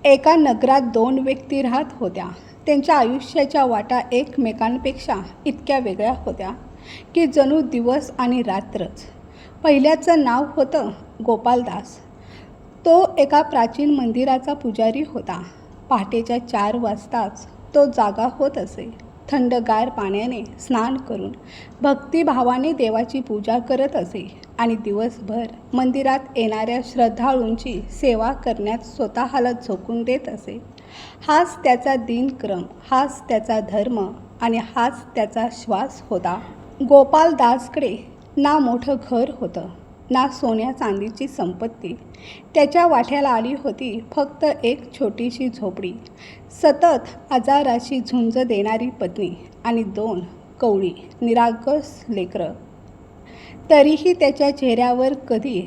एका नगरात दोन व्यक्ती राहत होत्या. त्यांच्या आयुष्याच्या वाटा एकमेकांपेक्षा इतक्या वेगळ्या होत्या की जणू दिवस आणि रात्रच. पहिल्याचं नाव होतं गोपालदास. तो एका प्राचीन मंदिराचा पुजारी होता. पहाटेच्या 4 वाजताच तो जागा होत असे. थंडगार पाण्याने स्नान करून भक्तिभावाने देवाची पूजा करत असे आणि दिवसभर मंदिरात येणाऱ्या श्रद्धाळूंची सेवा करण्यात स्वतःला झोकून देत असे. हाच त्याचा दिनक्रम, हाच त्याचा धर्म आणि हाच त्याचा श्वास होता. गोपालदासकडे ना मोठं घर होतं, ना सोन्या चांदीची संपत्ती. त्याच्या वाट्याला आली होती फक्त एक छोटीशी झोपडी, सतत आजाराची झुंज देणारी पत्नी आणि 2 कवळी निरागस लेकरं. तरीही त्याच्या चेहऱ्यावर कधी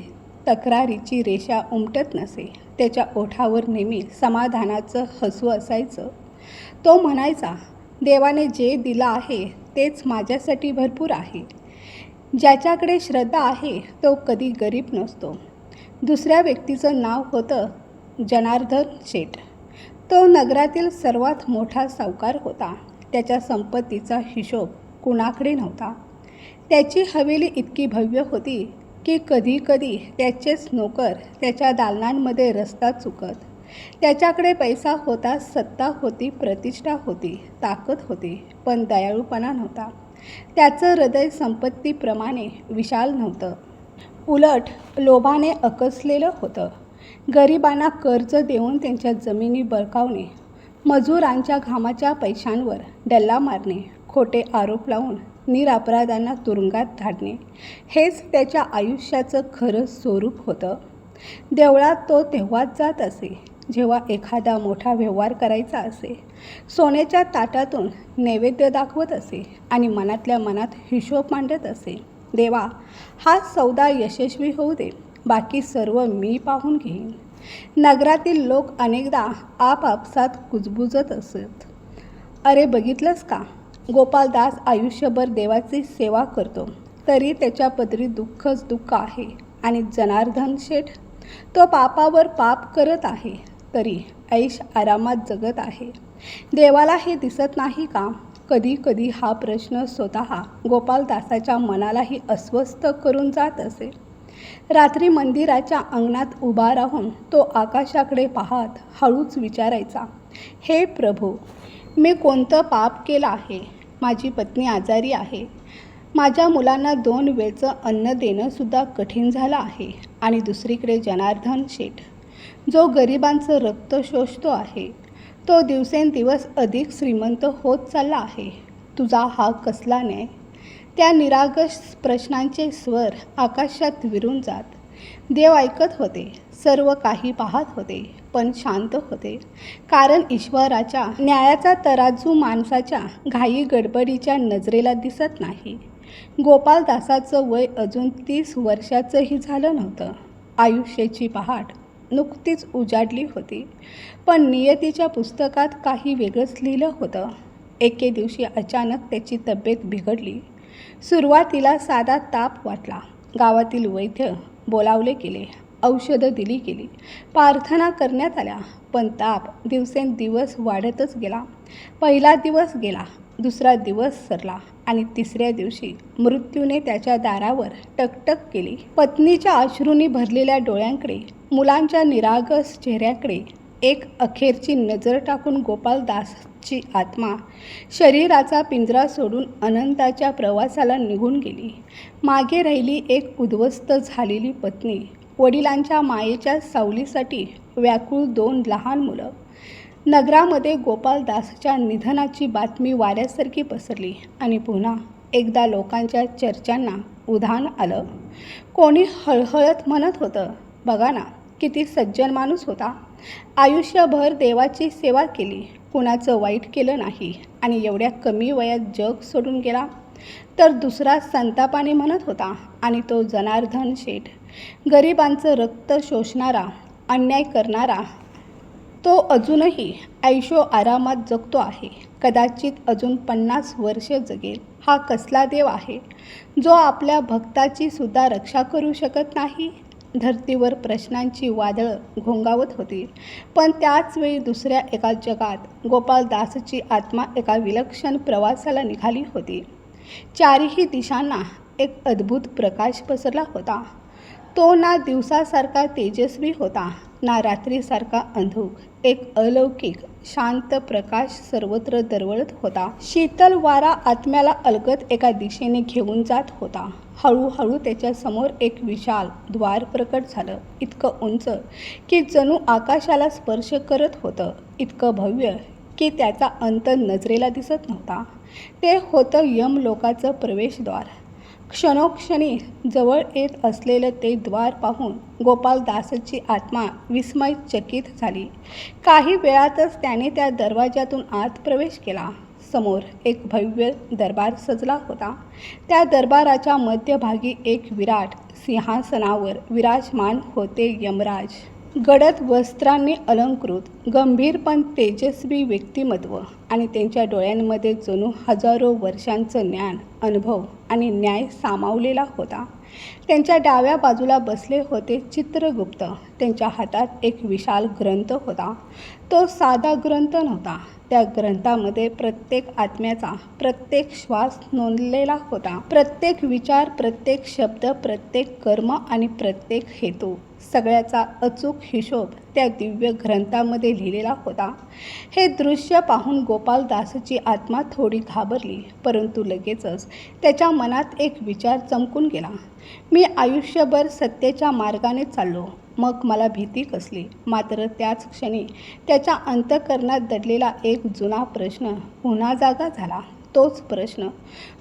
तक्रारीची रेषा उमटत नसे. त्याच्या ओठावर नेहमी समाधानाचं हसू असायचं. तो म्हणायचा, देवाने जे दिलं आहे तेच माझ्यासाठी भरपूर आहे. ज्याच्याकडे श्रद्धा आहे तो कधी गरीब नसतो. दुसऱ्या व्यक्तीचं नाव होतं जनार्दन शेठ. तो नगरातील सर्वात मोठा सावकार होता. त्याच्या संपत्तीचा हिशोब कुणाकडे नव्हता. त्याची हवेली इतकी भव्य होती की कधीकधी त्याचेच नोकर त्याच्या दालनांमध्ये रस्ता चुकत. त्याच्याकडे पैसा होता, सत्ता होती, प्रतिष्ठा होती, ताकद होती, पण दयाळूपणा नव्हता. त्याचं हृदय संपत्तीप्रमाणे विशाल नव्हतं. उलट लोभाने अकसलेलं होतं. गरिबांना कर्ज देऊन त्यांच्या जमिनी बळकावणे, मजुरांच्या घामाच्या पैशांवर डल्ला मारणे, खोटे आरोप लावून निरपराधांना तुरुंगात धाडणे, हेच त्याच्या आयुष्याचं खरं स्वरूप होतं. देवळात तो तेव्हाच जात असे जेव्हा एखादा मोठा व्यवहार करायचा असे. सोन्याच्या ताटातून नैवेद्य दाखवत असे आणि मनातल्या मनात हिशोब मांडत असे, देवा, हा सौदा यशस्वी होऊ दे, बाकी सर्व मी पाहून घेईन. नगरातील लोक अनेकदा आपापसात कुजबुजत असत. अरे बघितलंस का, गोपालदास आयुष्यभर देवाची सेवा करतो तरी त्याच्या पदरी दुःखच दुःख आहे. आणि जनार्दन शेठ, तो पापावर पाप करत आहे तरी ऐश आरामात जगत आहे. देवाला हे दिसत नाही का? कधी कधी हा प्रश्न स्वतः गोपालदासाच्या मनालाही अस्वस्थ करून जात असे. रात्री मंदिराच्या अंगणात उभा राहून तो आकाशाकडे पाहत हळूच विचारायचा, हे प्रभू, मी कोणतं पाप केलं आहे? माझी पत्नी आजारी आहे. माझ्या मुलांना 2 वेळचं अन्न देणंसुद्धा कठीण झालं आहे. आणि दुसरीकडे जनार्दन शेठ, जो गरिबांचं रक्त शोषतो आहे, तो दिवसेंदिवस अधिक श्रीमंत होत चालला आहे. तुझा हा कसला न्याय? त्या निरागस प्रश्नांचे स्वर आकाशात विरून जात. देव ऐकत होते, सर्व काही पाहत होते, पण शांत होते. कारण ईश्वराच्या न्यायाचा तराजू माणसाच्या घाई गडबडीच्या नजरेला दिसत नाही. गोपालदासाचं वय अजून 30 वर्षाचंही झालं नव्हतं. आयुष्याची पहाट नुकतीच उजाडली होती, पण नियतीच्या पुस्तकात काही वेगळंच लिहिलं होतं. एके दिवशी अचानक त्याची तब्येत बिघडली. सुरुवातीला साधा ताप वाटला. गावातील वैद्य बोलावले गेले, औषधं दिली गेली, प्रार्थना करण्यात आल्या, पण ताप दिवसेंदिवस वाढतच गेला. पहिला दिवस गेला, दुसरा दिवस सरला आणि तिसऱ्या दिवशी मृत्यूने त्याच्या दारावर टकटक केली. पत्नीच्या अश्रूंनी भरलेल्या डोळ्यांकडे, मुलांच्या निरागस चेहऱ्याकडे एक अखेरची नजर टाकून गोपालदासची आत्मा शरीराचा पिंजरा सोडून अनंताच्या प्रवासाला निघून गेली. मागे राहिली एक उद्ध्वस्त झालेली पत्नी, वडिलांच्या मायेच्या सावलीसाठी व्याकुळ 2 लहान मुलं. नगरामध्ये गोपालदासच्या निधनाची बातमी वाऱ्यासारखी पसरली आणि पुन्हा एकदा लोकांच्या चर्चांना उधाण आलं. कोणी हळहळत म्हणत होतं, बघा ना, किती सज्जन माणूस होता, आयुष्यभर देवाची सेवा केली, कुणाचं वाईट केलं नाही आणि एवढ्या कमी वयात जग सोडून गेला. तर दुसरा संतापाने म्हणत होता, आणि तो जनार्दन शेठ, गरिबांचं रक्त शोषणारा, अन्याय करणारा, तो अजूनही ऐशो आरामात जगतो आहे. कदाचित अजून 50 वर्ष जगेल. हा कसला देव आहे जो आपल्या भक्ताची सुद्धा रक्षा करू शकत नाही? धर्तीवर प्रश्नांची वादळं घोंगावत होती. पण त्याच वेळी दुसऱ्या एका जगात गोपालदासची आत्मा एका विलक्षण प्रवासाला निघाली होती. चारही दिशांना एक अद्भुत प्रकाश पसरला होता. तो ना दिवसासारखा तेजस्वी होता, ना रात्रीसारखा अंधुक. एक अलौकिक शांत प्रकाश सर्वत्र दरवळत होता. शीतल वारा आत्म्याला अलगद एका दिशेने घेऊन जात होता. हळूहळू त्याच्यासमोर एक विशाल द्वार प्रकट झालं, इतकं उंच की जणू आकाशाला स्पर्श करत होतं, इतकं भव्य की त्याचा अंत नजरेला दिसत नव्हता. ते होतं यमलोकाचं प्रवेशद्वार. क्षणोक्षणी जवळ येत असलेलं ते द्वार पाहून गोपालदासची आत्मा विस्मयचकित झाली. काही वेळातच त्याने त्या दरवाजातून आत प्रवेश केला. समोर एक भव्य दरबार सजला होता. त्या दरबाराच्या मध्यभागी एक विराट सिंहासनावर विराजमान होते यमराज. गडद वस्त्रांनी अलंकृत, गंभीर पण तेजस्वी व्यक्तिमत्व आणि त्यांच्या डोळ्यांमध्ये जणू हजारो वर्षांचं ज्ञान, अनुभव आणि न्याय सामावलेला होता. त्यांच्या डाव्या बाजूला बसले होते चित्रगुप्त. त्यांच्या हातात एक विशाल ग्रंथ होता. तो साधा ग्रंथ नव्हता. त्या ग्रंथामध्ये प्रत्येक आत्म्याचा प्रत्येक श्वास नोंदलेला होता. प्रत्येक विचार, प्रत्येक शब्द, प्रत्येक कर्म आणि प्रत्येक हेतू, सगळ्याचा अचूक हिशोब त्या दिव्य ग्रंथामध्ये लिहिलेला होता. हे दृश्य पाहून गोपालदासची आत्मा थोडी घाबरली, परंतु लगेचच त्याच्या मनात एक विचार चमकून गेला. मी आयुष्यभर सत्तेच्या मार्गाने चाललो, मग मला भीती कसली? मात्र त्याच क्षणी त्याच्या अंतःकरणात दडलेला एक जुना प्रश्न पुन्हा जागा झाला. तोच प्रश्न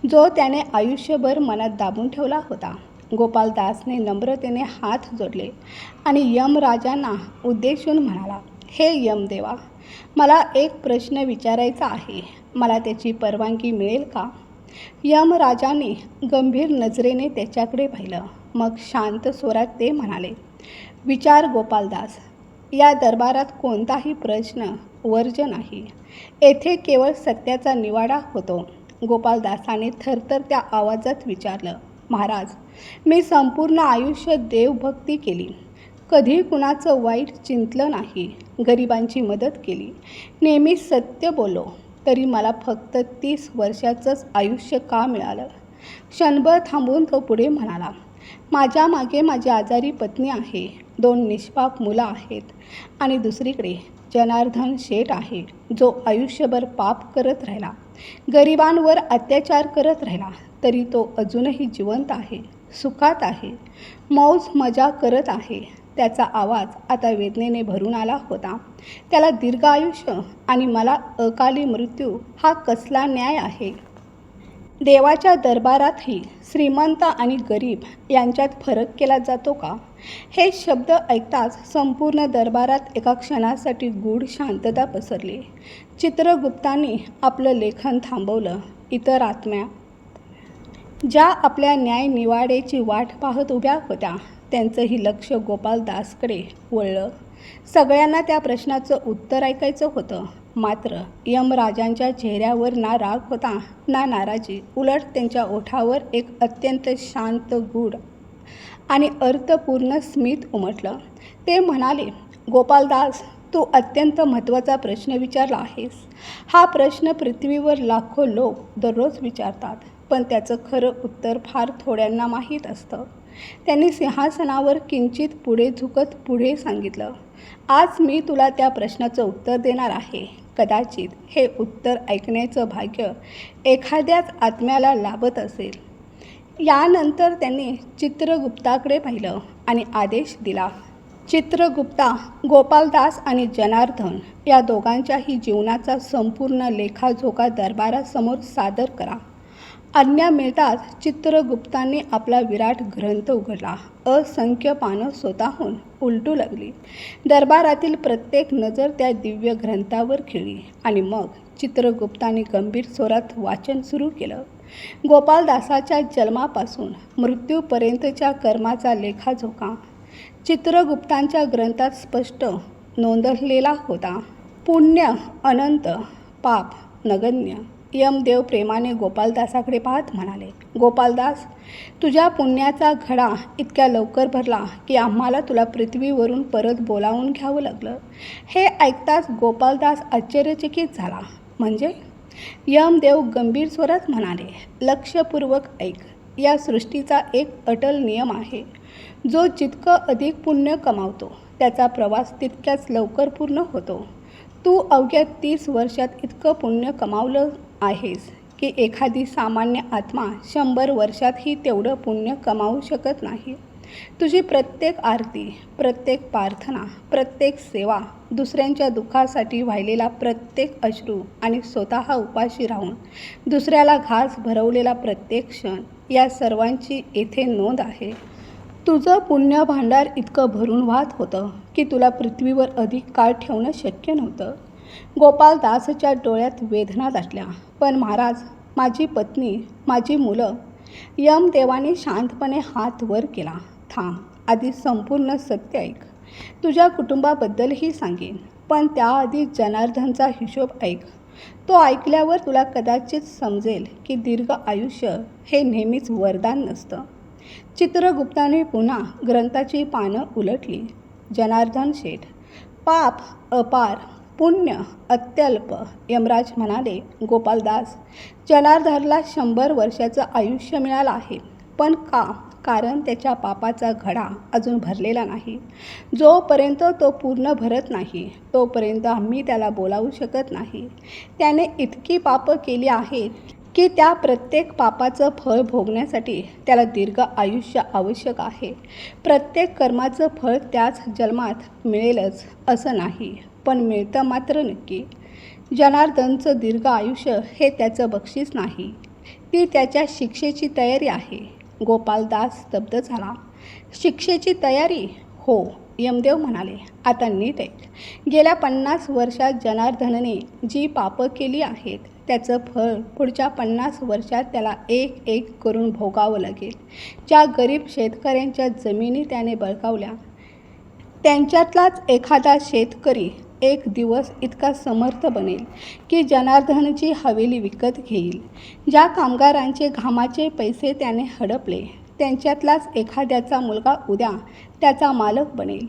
जो त्याने आयुष्यभर मनात दाबून ठेवला होता. गोपालदासने नम्रतेने हात जोडले आणि यमराजांना उद्देशून म्हणाला, हे यमदेवा, मला एक प्रश्न विचारायचा आहे. मला त्याची परवानगी मिळेल का? यमराजांनी गंभीर नजरेने त्याच्याकडे पाहिलं. मग शांत स्वरात ते म्हणाले, विचार गोपालदास. या दरबारात कोणताही प्रश्न वर्ज्य नाही. येथे केवळ सत्याचा निवाडा होतो. गोपालदासाने थरथरत्या आवाजात विचारलं, महाराज, मी संपूर्ण आयुष्य देवभक्ती केली. कधी कुणाचं वाईट चिंतलं नाही. गरिबांची मदत केली. नेहमी सत्य बोललो. तरी मला फक्त 30 वर्षाचंच आयुष्य का मिळालं? क्षणभर थांबून तो पुढे म्हणाला, माझ्या मागे माझी आजारी पत्नी आहे, 2 निष्पाप मुलं आहेत आणि दुसरीकडे जनार्दन शेठ आहे, जो आयुष्यभर पाप करत राहिला, गरिबांवर अत्याचार करत राहिला. तरी तो अजूनही जिवंत आहे, सुखात आहे, मौज मजा करत आहे. त्याचा आवाज आता वेदनेने भरून आला होता. त्याला दीर्घ आयुष्य आणि मला अकाली मृत्यू हा कसला न्याय आहे? देवाच्या दरबारातही श्रीमंत आणि गरीब यांच्यात फरक केला जातो का? हे शब्द ऐकताच संपूर्ण दरबारात एका क्षणासाठी गूढ शांतता पसरली. चित्रगुप्तांनी आपलं लेखन थांबवलं. इतर आत्म्या ज्या आपल्या न्याय निवाडेची वाट पाहत उभ्या होत्या, त्यांचंही लक्ष गोपालदासकडे वळलं. सगळ्यांना त्या प्रश्नाचं उत्तर ऐकायचं होतं. मात्र यमराजांच्या चेहऱ्यावर ना राग होता ना नाराजी. उलट त्यांच्या ओठावर एक अत्यंत शांत, गूढ आणि अर्थपूर्ण स्मित उमटलं. ते म्हणाले, गोपालदास, तू अत्यंत महत्त्वाचा प्रश्न विचारला आहेस. हा प्रश्न पृथ्वीवर लाखो लोक दररोज विचारतात, पण त्याचं खरं उत्तर फार थोड्यांना माहीत असतं. त्यांनी सिंहासनावर किंचित पुढे झुकत पुढे सांगितलं, आज मी तुला त्या प्रश्नाचं उत्तर देणार आहे. कदाचित हे उत्तर ऐकण्याचं भाग्य एखाद्याच आत्म्याला लाभत असेल. यानंतर त्यांनी चित्रगुप्ताकडे पाहिलं आणि आदेश दिला, चित्रगुप्ता, गोपालदास आणि जनार्दन या दोघांच्याही जीवनाचा संपूर्ण लेखाजोखा दरबारासमोर सादर करा. आज्ञा मिळताच चित्रगुप्तांनी आपला विराट ग्रंथ उघडला. असंख्य पानं स्वतःहून उलटू लागली. दरबारातील प्रत्येक नजर त्या दिव्य ग्रंथावर खिळली आणि मग चित्रगुप्तांनी गंभीर स्वरात वाचन सुरू केलं. गोपालदासाच्या जन्मापासून मृत्यूपर्यंतच्या कर्माचा लेखाजोखा चित्रगुप्तांच्या ग्रंथात स्पष्ट नोंदलेला होता. पुण्य अनंत, पाप नगण्य. यमदेव प्रेमाने गोपालदासाकडे पाहत म्हणाले, गोपालदास, तुझ्या पुण्याचा घडा इतक्या लवकर भरला की आम्हाला तुला पृथ्वीवरून परत बोलावून घ्यावं लागलं. हे ऐकताच गोपालदास आश्चर्यचकित झाला. म्हणजे? यमदेव गंभीर स्वरात म्हणाले, लक्षपूर्वक ऐक. या सृष्टीचा एक अटल नियम आहे. जो जितकं अधिक पुण्य कमावतो त्याचा प्रवास तितक्याच लवकर पूर्ण होतो. तू अवघ्या 30 वर्षात इतकं पुण्य कमावलं आहेस की एखादी सामान्य आत्मा 100 वर्षातही तेवढं पुण्य कमावू शकत नाही. तुझी प्रत्येक आरती, प्रत्येक प्रार्थना, प्रत्येक सेवा, दुसऱ्यांच्या दुःखासाठी वाहिलेला प्रत्येक अश्रू आणि स्वतः उपाशी राहून दुसऱ्याला घास भरवलेला प्रत्येक क्षण, या सर्वांची येथे नोंद आहे. तुझं पुण्य भांडार इतकं भरून वाहत होतं की तुला पृथ्वीवर अधिक काळ ठेवणं शक्य नव्हतं. गोपालदासच्या डोळ्यात वेदना दाटल्या. पण महाराज, माझी पत्नी, माझी मुलं. यमदेवाने शांतपणे हात वर केला. थांब, आधी संपूर्ण सत्य ऐक. तुझ्या कुटुंबाबद्दलही सांगेन, पण त्याआधी जनार्दनचा हिशोब ऐक. तो ऐकल्यावर तुला कदाचित समजेल की दीर्घ आयुष्य हे नेहमीच वरदान नसतं. चित्रगुप्ताने पुन्हा ग्रंथाची पानं उलटली. जनार्दन शेठ, पाप अपार, पुण्य अत्यल्प. यमराज म्हणाले, गोपालदास, जनार्दनला 100 वर्षाचं आयुष्य मिळालं आहे. पण का? कारण त्याच्या पापाचा घडा अजून भरलेला नाही. जोपर्यंत तो पूर्ण भरत नाही तोपर्यंत आम्ही त्याला बोलावू शकत नाही. त्याने इतकी पापं केली आहेत की त्या प्रत्येक पापाचं फळ भोगण्यासाठी त्याला दीर्घ आयुष्य आवश्यक आहे. प्रत्येक कर्माचं फळ त्याच जन्मात मिळेलच असं नाही, पण मिळतं मात्र नक्की. जनार्दनचं दीर्घ आयुष्य हे त्याचं बक्षीस नाही, ती त्याच्या शिक्षेची तयारी आहे. गोपालदास स्तब्ध झाला. शिक्षेची तयारी? हो, यमदेव म्हणाले. आता नीट ऐक. गेल्या 50 वर्षात जनार्दनने जी पापं केली आहेत त्याचं फळ पुढच्या 50 वर्षात त्याला एक एक करून भोगावं लागेल. ज्या गरीब शेतकऱ्यांच्या जमिनी त्याने बळकावल्या त्यांच्यातलाच एखादा शेतकरी एक दिवस इतका समर्थ बनेल की जनार्दनची हवेली विकत घेईल. ज्या कामगारांचे घामाचे पैसे त्याने हडपले त्यांच्यातलाच एखाद्याचा मुलगा उद्या त्याचा मालक बनेल.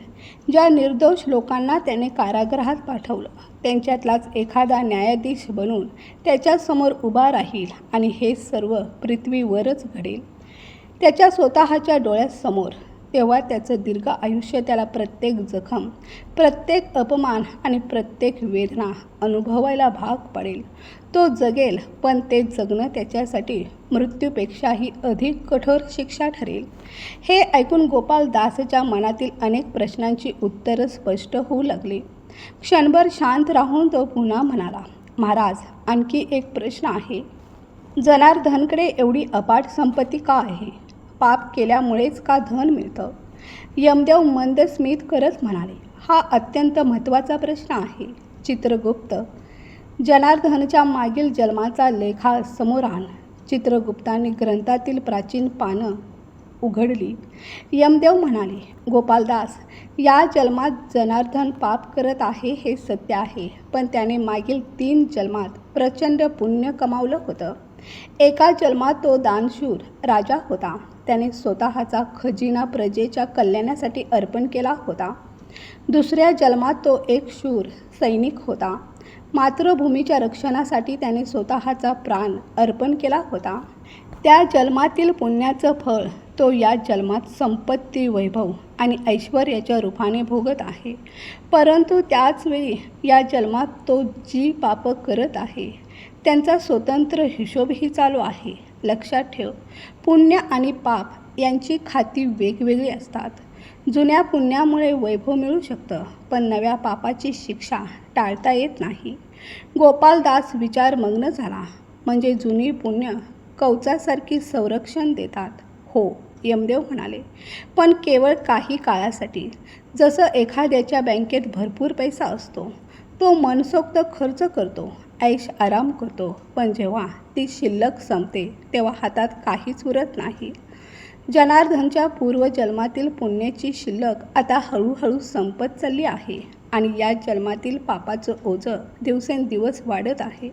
ज्या निर्दोष लोकांना त्याने कारागृहात पाठवलं त्यांच्यातलाच एखादा न्यायाधीश बनून त्याच्यासमोर उभा राहील. आणि हे सर्व पृथ्वीवरच घडेल, त्याच्या स्वतःच्या डोळ्यासमोर. तेव्हा त्याचं दीर्घ आयुष्य त्याला प्रत्येक जखम, प्रत्येक अपमान आणि प्रत्येक वेदना अनुभवायला भाग पडेल. तो जगेल, पण ते जगणं त्याच्यासाठी मृत्यूपेक्षाही अधिक कठोर शिक्षा ठरेल. हे ऐकून गोपालदासच्या मनातील अनेक प्रश्नांची उत्तरं स्पष्ट होऊ लागली. क्षणभर शांत राहून तो पुन्हा म्हणाला, महाराज, आणखी एक प्रश्न आहे. जनार्दनकडे एवढी अफाट संपत्ती का आहे? पाप केल्यामुळेच का धन मिळतं? यमदेव मंद स्मित करत म्हणाले, हा अत्यंत महत्त्वाचा प्रश्न आहे. चित्रगुप्त, जनार्दनच्या मागील जन्माचा लेखा समोर आण. चित्रगुप्ताने ग्रंथातील प्राचीन पानं उघडली. यमदेव म्हणाले, गोपालदास, या जन्मात जनार्दन पाप करत आहे हे सत्य आहे, पण त्याने मागील 3 जन्मात प्रचंड पुण्य कमावलं होतं. एका जन्मात तो दानशूर राजा होता. त्याने स्वतःचा खजिना प्रजेच्या कल्याणासाठी अर्पण केला होता. दुसऱ्या जन्मात तो एक शूर सैनिक होता. मातृभूमीच्या रक्षणासाठी त्याने स्वतःचा प्राण अर्पण केला होता. त्या जन्मातील पुण्याचं फळ तो या जन्मात संपत्ती, वैभव आणि ऐश्वर्याच्या रूपाने भोगत आहे. परंतु त्याचवेळी या जन्मात तो जी पापं करत आहे त्यांचा स्वतंत्र हिशोबही चालू आहे. लक्षात ठेव, पुण्य आणि पाप यांची खाती वेगवेगळी असतात. जुन्या पुण्यामुळे वैभव मिळू शकतं, पण नव्या पापाची शिक्षा टाळता येत नाही. गोपालदास विचारमग्न झाला. म्हणजे जुनी पुण्य कवचासारखी संरक्षण देतात? हो, यमदेव म्हणाले, पण केवळ काही काळासाठी. जसं एखाद्याच्या बँकेत भरपूर पैसा असतो, तो मनसोक्त खर्च करतो, ऐश आराम करतो, पण जेव्हा ती शिल्लक संपते तेव्हा हातात काहीच उरत नाही. जनार्दनच्या पूर्वजन्मातील पुण्याची शिल्लक आता हळूहळू संपत चालली आहे. आणि या जन्मातील पापाचं ओझं दिवसेंदिवस वाढत आहे.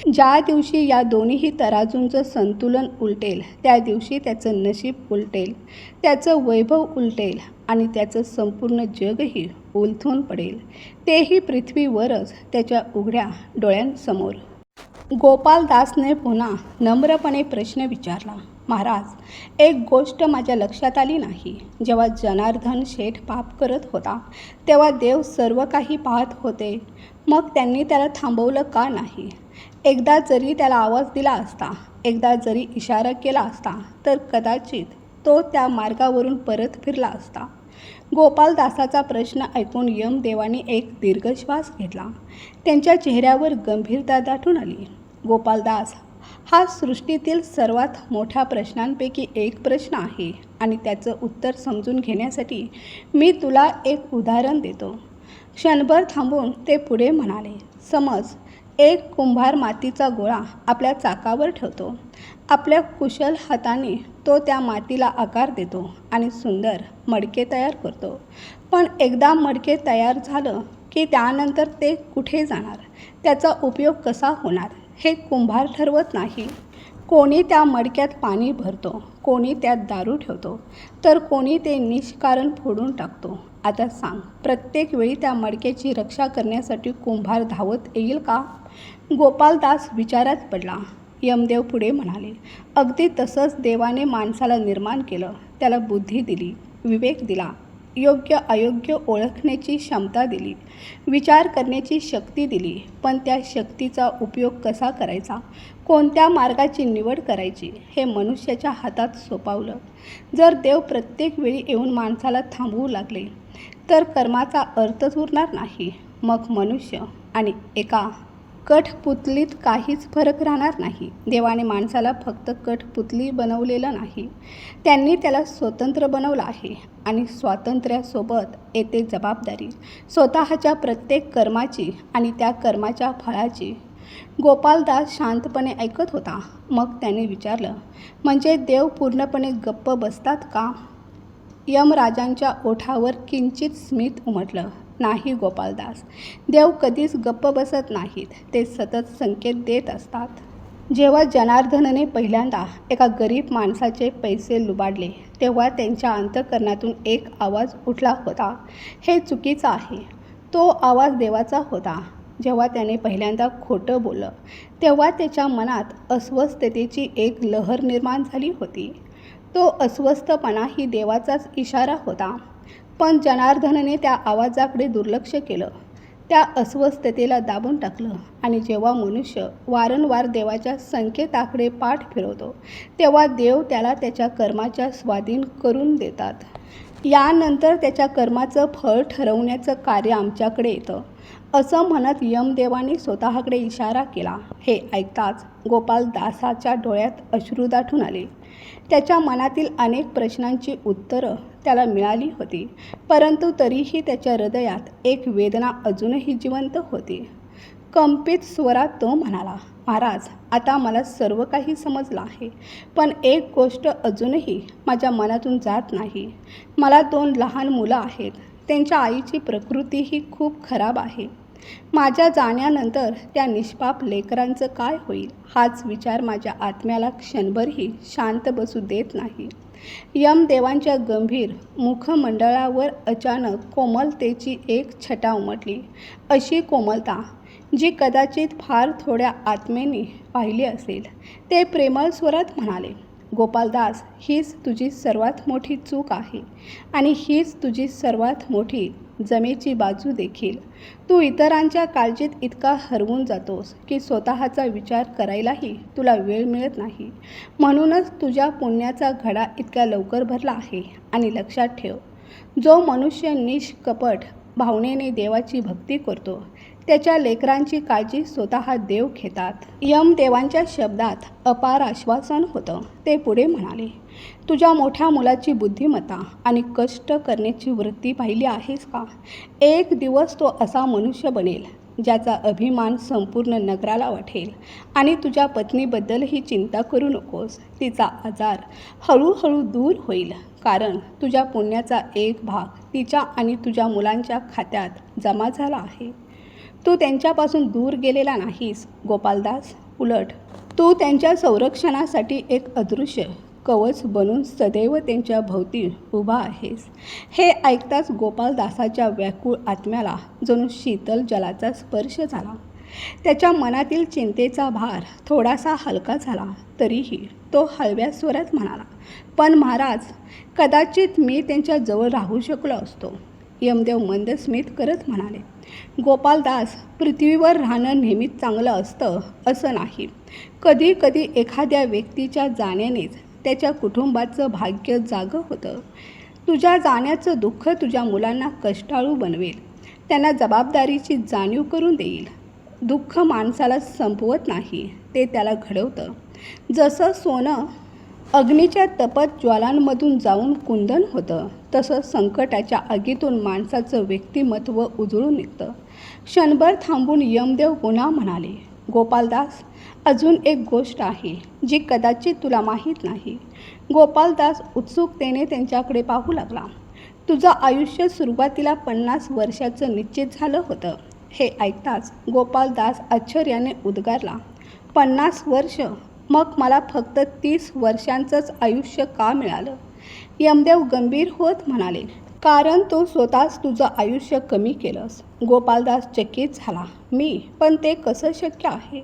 ज्या दिवशी या दोन्ही तराजूंचं संतुलन उलटेल त्या दिवशी त्याचं नशीब उलटेल, त्याचं वैभव उलटेल आणि त्याचं संपूर्ण जगही उलथून पडेल, तेही पृथ्वीवरच त्याच्या उघड्या डोळ्यांसमोर. गोपालदासने पुन्हा नम्रपणे प्रश्न विचारला. महाराज, एक गोष्ट माझ्या लक्षात आली नाही. जेव्हा जनार्दन शेठ पाप करत होता तेव्हा देव सर्व काही पाहत होते, मग त्यांनी त्याला थांबवलं का नाही? एकदा जरी त्याला आवाज दिला असता, एकदा जरी इशारा केला असता तर कदाचित तो त्या मार्गावरून परत फिरला असता. गोपालदासाचा प्रश्न ऐकून यमदेवाने एक दीर्घ श्वास घेतला. त्यांच्या चेहऱ्यावर गंभीरता दाटून आली. गोपालदास, हा सृष्टीतील सर्वात मोठ्या प्रश्नांपैकी एक प्रश्न आहे आणि त्याचं उत्तर समजून घेण्यासाठी मी तुला एक उदाहरण देतो. क्षणभर थांबून ते पुढे म्हणाले. समज एक कुंभार मातीचा गोळा आपल्या चाकावर ठेवतो. आपल्या कुशल हाताने तो त्या मातीला आकार देतो आणि सुंदर मडके तयार करतो. पण एकदा मडके तयार झालं की त्यानंतर ते कुठे जाणार, त्याचा उपयोग कसा होणार हे कुंभार ठरवत नाही. कोणी त्या मडक्यात पाणी भरतो, कोणी त्यात दारू ठेवतो, तर कोणी ते निष्कारण फोडून टाकतो. आता सांग, प्रत्येक वेळी त्या मडक्याची रक्षा करण्यासाठी कुंभार धावत येईल का? गोपालदास विचारात पडला. यमदेव पुढे म्हणाले. अगदी तसंच देवाने माणसाला निर्माण केलं. त्याला बुद्धी दिली, विवेक दिला, योग्य अयोग्य ओळखण्याची क्षमता दिली, विचार करण्याची शक्ती दिली. पण त्या शक्तीचा उपयोग कसा करायचा, कोणत्या मार्गाची निवड करायची हे मनुष्याच्या हातात सोपवलं. जर देव प्रत्येक वेळी येऊन माणसाला थांबवू लागले तर कर्माचा अर्थच उरणार नाही. मग मनुष्य आणि एका कठपुतलीत काहीच फरक राहणार नाही. देवाने माणसाला फक्त कठपुतली बनवलेलं नाही, त्यांनी त्याला स्वतंत्र बनवलं आहे. आणि स्वातंत्र्यासोबत येते जबाबदारी, स्वतःच्या प्रत्येक कर्माची आणि त्या कर्माच्या फळाची. गोपालदास शांतपणे ऐकत होता. मग त्याने विचारलं, म्हणजे देव पूर्णपणे गप्प बसतात का? यमराजांच्या ओठावर किंचित स्मित उमटलं. नाही गोपालदास, देव कधीच गप्प बसत नाहीत. ते सतत संकेत देत असतात. जेव्हा जनार्दनने पहिल्यांदा एका गरीब माणसाचे पैसे लुबाडले तेव्हा त्यांच्या अंतःकरणातून एक आवाज उठला होता, हे चुकीचं आहे. तो आवाज देवाचा होता. जेव्हा त्याने पहिल्यांदा खोटं बोललं तेव्हा त्याच्या मनात अस्वस्थतेची एक लहर निर्माण झाली होती. तो अस्वस्थपणा ही देवाचाच इशारा होता. पण जनार्दनने त्या आवाजाकडे दुर्लक्ष केलं, त्या अस्वस्थतेला दाबून टाकलं. आणि जेव्हा मनुष्य वारंवार देवाच्या संकेताकडे पाठ फिरवतो तेव्हा देव त्याला त्याच्या कर्माच्या स्वाधीन करून देतात. यानंतर त्याच्या कर्माचं फळ ठरवण्याचं कार्य आमच्याकडे येतं, असं म्हणत यमदेवाने स्वतःकडे इशारा केला. हे ऐकताच गोपालदासाच्या डोळ्यात अश्रू दाटून आले. त्याच्या मनातील अनेक प्रश्नांची उत्तरं त्याला मिळाली होती, परंतु तरीही त्याच्या हृदयात एक वेदना अजूनही जिवंत होती. कंपित स्वरात तो म्हणाला, महाराज, आता मला सर्व काही समजलं आहे, पण एक गोष्ट अजूनही माझ्या मनातून जात नाही. मला 2 लहान मुलं आहेत. त्यांच्या आईची प्रकृतीही खूप खराब आहे. माझ्या जाण्यानंतर त्या निष्पाप लेकरांचं काय होईल, हाच विचार माझ्या आत्म्याला क्षणभरही शांत बसू देत नाही. यमदेवांच्या गंभीर मुखमंडळावर अचानक कोमलतेची एक छटा उमटली. अशी कोमलता जी कदाचित फार थोड्या आत्मेने पाहिली असेल. ते प्रेमळ स्वरात म्हणाले, गोपालदास, हीच तुझी सर्वात मोठी चूक आहे आणि हीच तुझी सर्वात मोठी जमेची बाजू देखील. तू इतरांच्या काळजीत इतका हरवून जातोस की स्वतःचा विचार करायलाही तुला वेळ मिळत नाही. म्हणूनच तुझ्या पुण्याचा घडा इतक्या लवकर भरला आहे. आणि लक्षात ठेव, जो मनुष्य निष्कपट भावनेने देवाची भक्ती करतो त्याच्या लेकरांची काळजी स्वतः देव घेतात. यमदेवांच्या शब्दात अपार आश्वासन होतं. ते पुढे म्हणाले, तुझ्या मोठ्या मुलाची बुद्धिमत्ता आणि कष्ट करण्याची वृत्ती पाहिली आहेस का? एक दिवस तो असा मनुष्य बनेल ज्याचा अभिमान संपूर्ण नगराला वाटेल. आणि तुझ्या पत्नीबद्दलही चिंता करू नकोस. तिचा आजार हळूहळू दूर होईल, कारण तुझ्या पुण्याचा एक भाग तिच्या आणि तुझ्या मुलांच्या खात्यात जमा झाला आहे. तू त्यांच्यापासून दूर गेलेला नाहीस गोपालदास. उलट तू त्यांच्या संरक्षणासाठी एक अदृश्य कवच बनून सदैव त्यांच्या भोवती उभा आहेस. हे ऐकताच गोपालदासाच्या व्याकुळ आत्म्याला जणू शीतल जलाचा स्पर्श झाला. त्याच्या मनातील चिंतेचा भार थोडासा हलका झाला. तरीही तो हळव्या स्वरात म्हणाला, पण महाराज, कदाचित मी त्यांच्या जवळ राहू शकलो असतो. यमदेव मंदस्मित करत म्हणाले, गोपालदास, पृथ्वीवर राहणं नेहमीच चांगलं असतं असं नाही. कधी कधी एखाद्या व्यक्तीच्या जाण्यानेच त्याच्या कुटुंबाचं भाग्य जागं होतं. तुझ्या जाण्याचं दुःख तुझ्या मुलांना कष्टाळू बनवेल, त्यांना जबाबदारीची जाणीव करून देईल. दुःख माणसाला संपवत नाही, ते त्याला घडवतं. जसं सोनं अग्नीच्या तपत ज्वालांमधून जाऊन कुंदन होतं, तसं संकटाच्या आगीतून माणसाचं व्यक्तिमत्व उजळून निघतं. क्षणभर थांबून यमदेव पुन्हा म्हणाले, गोपालदास, अजून एक गोष्ट आहे जी कदाचित तुला माहीत नाही. गोपालदास उत्सुकतेने त्यांच्याकडे पाहू लागला. तुझं आयुष्य सुरुवातीला 50 वर्षाचं निश्चित झालं होतं. हे ऐकताच गोपालदास आश्चर्याने उद्गारला, 50 वर्ष? मग मला फक्त 30 वर्षांचंच आयुष्य का मिळालं? यमदेव गंभीर होत म्हणाले, कारण तू स्वतःच तुझं आयुष्य कमी केलंस. गोपालदास चकित झाला. मी? पण ते कसं शक्य आहे?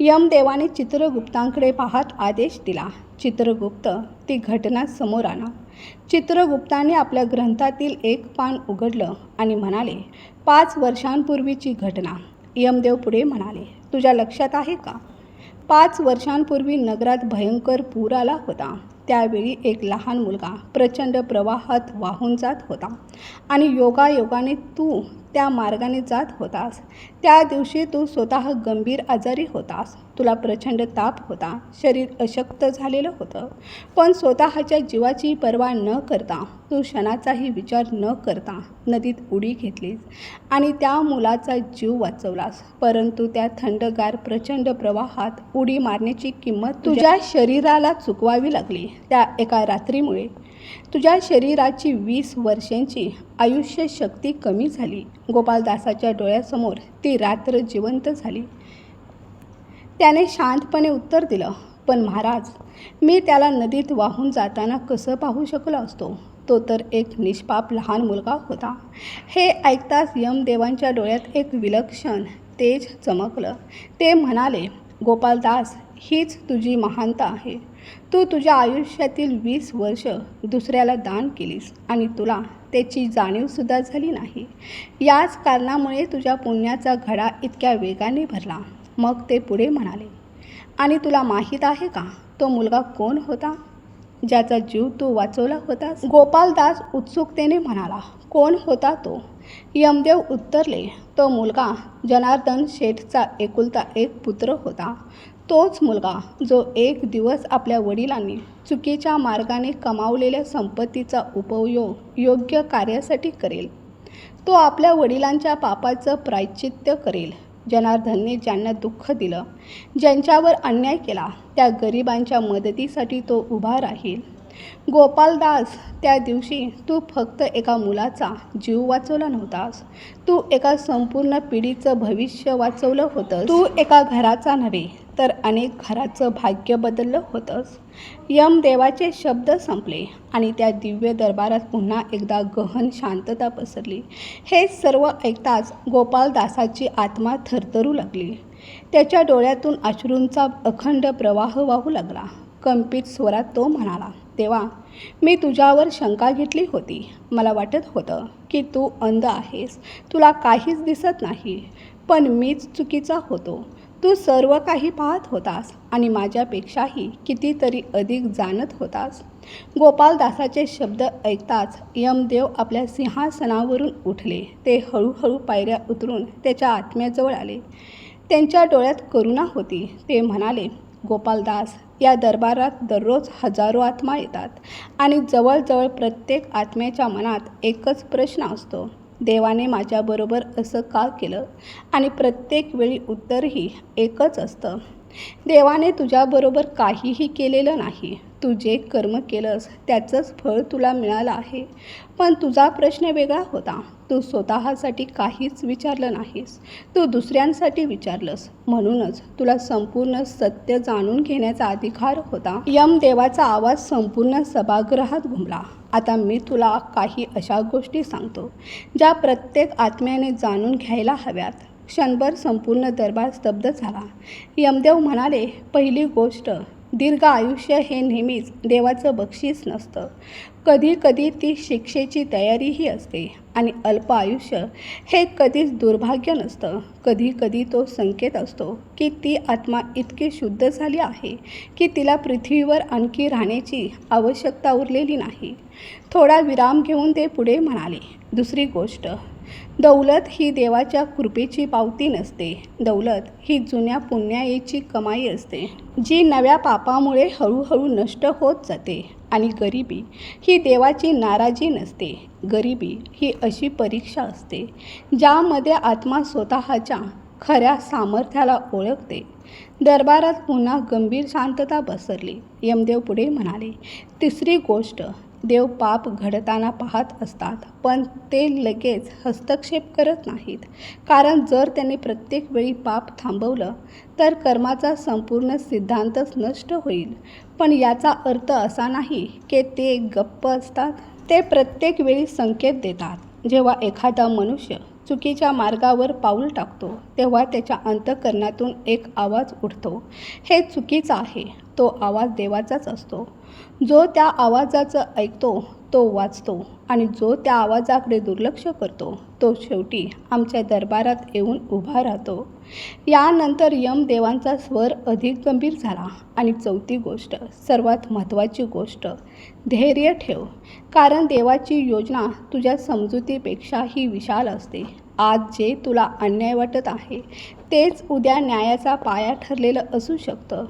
यमदेवाने चित्रगुप्तांकडे पाहत आदेश दिला. चित्रगुप्त ती घटना समोर आणा. चित्रगुप्ताने आपल्या ग्रंथातील एक पान उघडलं आणि म्हणाले, 5 वर्षांपूर्वीची घटना. यमदेव पुढे म्हणाले, तुझ्या लक्षात आहे का? 5 वर्षांपूर्वी नगरात भयंकर पूर आला होता. त्यावेळी एक लहान मुलगा प्रचंड प्रवाहात वाहून जात होता आणि योगायोगाने तू त्या मार्गाने जात होतास. त्या दिवशी तू स्वतः गंभीर आजारी होतास. तुला प्रचंड ताप होता, शरीर अशक्त झालेलं होतं. पण स्वतःच्या जीवाची पर्वा न करता, तू क्षणाचाही विचार न करता नदीत उडी घेतलीस आणि त्या मुलाचा जीव वाचवलास. परंतु त्या थंडगार प्रचंड प्रवाहात उडी मारण्याची किंमत तुझ्या शरीराला चुकवावी लागली. त्या एका रात्रीमुळे तुझ्या शरीराची 20 वर्षांची आयुष्य शक्ती कमी झाली. गोपालदासाच्या डोळ्यासमोर ती रात्र जिवंत झाली. त्याने शांतपणे उत्तर दिलं, पण महाराज, मी त्याला नदीत वाहून जाताना कसं पाहू शकलो असतो? तो तर एक निष्पाप लहान मुलगा होता. हे ऐकताच यमदेवांच्या डोळ्यात एक विलक्षण तेज चमकलं. ते म्हणाले, गोपालदास, हीच तुझी महानता आहे. तू तुझ्या आयुष्यातील 20 वर्ष दुसऱ्याला दान केलीस आणि तुला त्याची जाणीवसुद्धा झाली नाही. याच कारणामुळे तुझ्या पुण्याचा घडा इतक्या वेगाने भरला. मग ते पुढे म्हणाले, आणि तुला माहीत आहे का, तो मुलगा कोण होता ज्याचा जीव तू वाचवला होतास? गोपालदास उत्सुकतेने म्हणाला, कोण होता तो? यमदेव उत्तरले, तो मुलगा जनार्दन शेठचा एकुलता एक पुत्र होता. तोच मुलगा जो एक दिवस आपल्या वडिलांनी चुकीच्या मार्गाने कमावलेल्या संपत्तीचा उपयोग योग्य कार्यासाठी करेल. तो आपल्या वडिलांच्या पापाचं प्रायश्चित्त करेल. जनार्दनने ज्यांना दुःख दिलं, ज्यांच्यावर अन्याय केला, त्या गरिबांच्या मदतीसाठी तो उभा राहील. गोपालदास, त्या दिवशी तू फक्त एका मुलाचा जीव वाचवला नव्हतास, तू एका संपूर्ण पिढीचं भविष्य वाचवलं होतंस. तू एका घराचा नव्हे तर अनेक घराचं भाग्य बदललं होतंस. यमदेवाचे शब्द संपले आणि त्या दिव्य दरबारात पुन्हा एकदा गहन शांतता पसरली. हे सर्व ऐकताच गोपालदासाची आत्मा थरथरू लागली. त्याच्या डोळ्यातून अश्रूंचा अखंड प्रवाह वाहू लागला. कंपित स्वरात तो म्हणाला, देवा, मी तुझ्यावर शंका घेतली होती. मला वाटत होतं की तू अंध आहेस, तुला काहीच दिसत नाही. पण मीच चुकीचा होतो. तू सर्व काही पाहत होतास आणि माझ्यापेक्षाही कितीतरी अधिक जाणत होतास. गोपालदासाचे शब्द ऐकताच यमदेव आपल्या सिंहासनावरून उठले. ते हळूहळू पायऱ्या उतरून त्याच्या आत्म्याजवळ आले. त्यांच्या डोळ्यात करुणा होती. ते म्हणाले, गोपालदास, या दरबारात दररोज हजारो आत्मा येतात आणि जवळजवळ प्रत्येक आत्म्याच्या मनात एकच प्रश्न असतो, देवाने माझ्याबरोबर असं का केलं? आणि प्रत्येक वेळी उत्तरही एकच असतं, देवाने तुझ्याबरोबर काहीही केलेलं नाही. तू जे कर्म केलंस त्याचंच फळ तुला मिळालं आहे. पण तुझा प्रश्न वेगळा होता. तू स्वतःसाठी काहीच विचारलं नाहीस, तू दुसऱ्यांसाठी विचारलंस. म्हणूनच तुला संपूर्ण सत्य जाणून घेण्याचा अधिकार होता. यमदेवाचा आवाज संपूर्ण सभागृहात घुमला. आता मी तुला काही अशा गोष्टी सांगतो ज्या प्रत्येक आत्म्याने जाणून घ्यायला हव्यात. क्षणभर संपूर्ण दरबार स्तब्ध झाला. यमदेव म्हणाले, पहिली गोष्ट, दीर्घ आयुष्य हे नेहमीच देवाचं बक्षीस नसतं. कधी कधी ती शिक्षेची तयारीही असते. आणि अल्प आयुष्य हे कधीच दुर्भाग्य नसतं. कधी कधी तो संकेत असतो की ती आत्मा इतकी शुद्ध झाली आहे की तिला पृथ्वीवर आणखी राहण्याची आवश्यकता उरलेली नाही. थोडा विराम घेऊन ते पुढे म्हणाले, दुसरी गोष्ट, दौलत ही देवाच्या कृपेची पावती नसते. दौलत ही जुन्या पुण्याईची कमाई असते, जी नव्या पापामुळे हळूहळू नष्ट होत जाते. आणि गरिबी ही देवाची नाराजी नसते. गरिबी ही अशी परीक्षा असते ज्यामध्ये आत्मा स्वतःच्या खऱ्या सामर्थ्याला ओळखते. दरबारात पुन्हा गंभीर शांतता पसरली. यमदेव पुढे म्हणाले, तिसरी गोष्ट, देव पाप घडताना पाहत असतात, पण ते लगेच हस्तक्षेप करत नाहीत. कारण जर त्यांनी प्रत्येक वेळी पाप थांबवलं तर कर्माचा संपूर्ण सिद्धांतच नष्ट होईल. पण याचा अर्थ असा नाही की ते गप्प असतात. ते प्रत्येक वेळी संकेत देतात. जेव्हा एखादा मनुष्य चुकीच्या मार्गावर पाऊल टाकतो तेव्हा त्याच्या अंतःकरणातून एक आवाज उठतो. हे चुकीचं आहे. तो आवाज देवाचाच असतो. जो त्या आवाजाचं ऐकतो तो वाचतो आणि जो त्या आवाजाकडे दुर्लक्ष करतो तो शेवटी आमच्या दरबारात येऊन उभा राहतो. यानंतर यमदेवांचा स्वर अधिक गंभीर झाला. आणि चौथी गोष्ट, सर्वात महत्त्वाची गोष्ट, धैर्य ठेव. कारण देवाची योजना तुझ्या समजुतीपेक्षाही विशाल असते. आज जे तुला अन्याय वाटत आहे तेच उद्या न्यायाचा पाया ठरलेलं असू शकतं.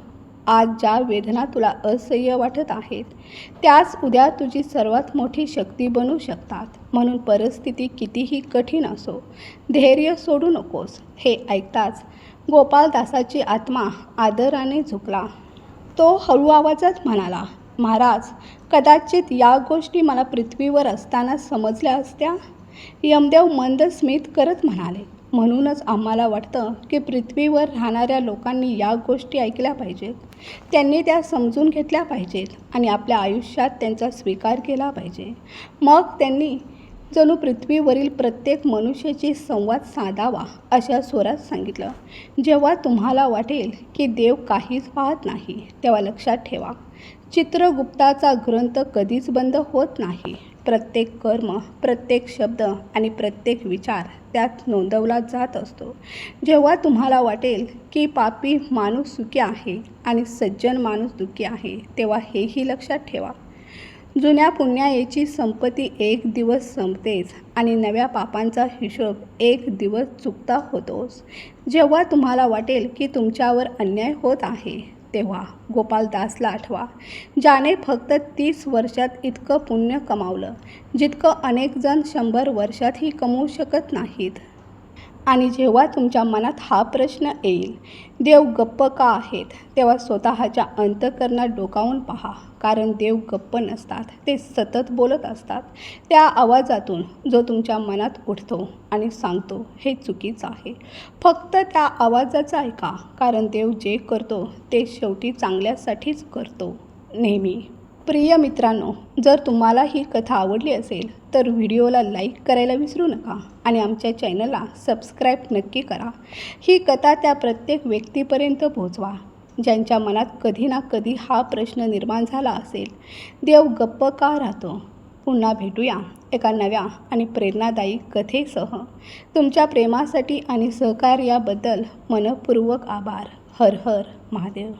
आज ज्या वेदना तुला असह्य वाटत आहेत त्याच उद्या तुझी सर्वात मोठी शक्ती बनू शकतात. म्हणून परिस्थिती कितीही कठीण असो, धैर्य सोडू नकोस. हे ऐकताच गोपालदासाची आत्मा आदराने झुकला. तो हळू आवाजात म्हणाला, महाराज, कदाचित या गोष्टी मला पृथ्वीवर असताना समजल्या असत्या. यमदेव मंद स्मित करत म्हणाले, म्हणूनच आम्हाला वाटतं की पृथ्वीवर राहणाऱ्या लोकांनी या गोष्टी ऐकल्या पाहिजेत. त्यांनी त्या समजून घेतल्या पाहिजेत आणि आपल्या आयुष्यात त्यांचा स्वीकार केला पाहिजे. मग त्यांनी जणू पृथ्वीवरील प्रत्येक मनुष्याशी संवाद साधावा अशा स्वरात सांगितलं, जेव्हा तुम्हाला वाटेल की देव काहीच पाहत नाही तेव्हा लक्षात ठेवा, चित्रगुप्ताचा ग्रंथ कधीच बंद होत नाही. प्रत्येक कर्म, प्रत्येक शब्द आणि प्रत्येक विचार त्यात नोंदवला जात असतो. जेव्हा तुम्हाला वाटेल की पापी माणूस सुखी आहे आणि सज्जन माणूस दुःखी आहे तेव्हा हेही लक्षात ठेवा, जुन्या पुण्याईची संपत्ती एक दिवस संपतेच आणि नव्या पापांचा हिशोब एक दिवस चुकता होतोच. जेव्हा तुम्हाला वाटेल की तुमच्यावर अन्याय होत आहे तेव्हा गोपालदासला आठवा, ज्याने फक्त 30 वर्षात इतकं पुण्य कमावलं जितकं अनेक जण 100 वर्षातही कमवू शकत नाहीत. आणि जेव्हा तुमच्या मनात हा प्रश्न येईल, देव गप्प का आहेत, तेव्हा स्वतःच्या अंतःकरणात डोकावून पहा. कारण देव गप्प नसतात, ते सतत बोलत असतात. त्या आवाजातून जो तुमच्या मनात उठतो आणि सांगतो हे चुकीचं आहे, फक्त त्या आवाजाचं ऐका. कारण देव जे करतो ते शेवटी चांगल्यासाठीच करतो, नेहमी. प्रिय मित्रांनो, जर तुम्हाला ही कथा आवडली असेल तर व्हिडिओला लाईक करायला विसरू नका आणि आमच्या चॅनलला सबस्क्राईब नक्की करा. ही कथा त्या प्रत्येक व्यक्तीपर्यंत पोहोचवा ज्यांच्या मनात कधी ना कधी हा प्रश्न निर्माण झाला असेल, देव गप्प का राहतो. पुन्हा भेटूया एका नव्या आणि प्रेरणादायी कथेसह. तुमच्या प्रेमासाठी आणि सहकार्याबद्दल मनःपूर्वक आभार. हर हर महादेव.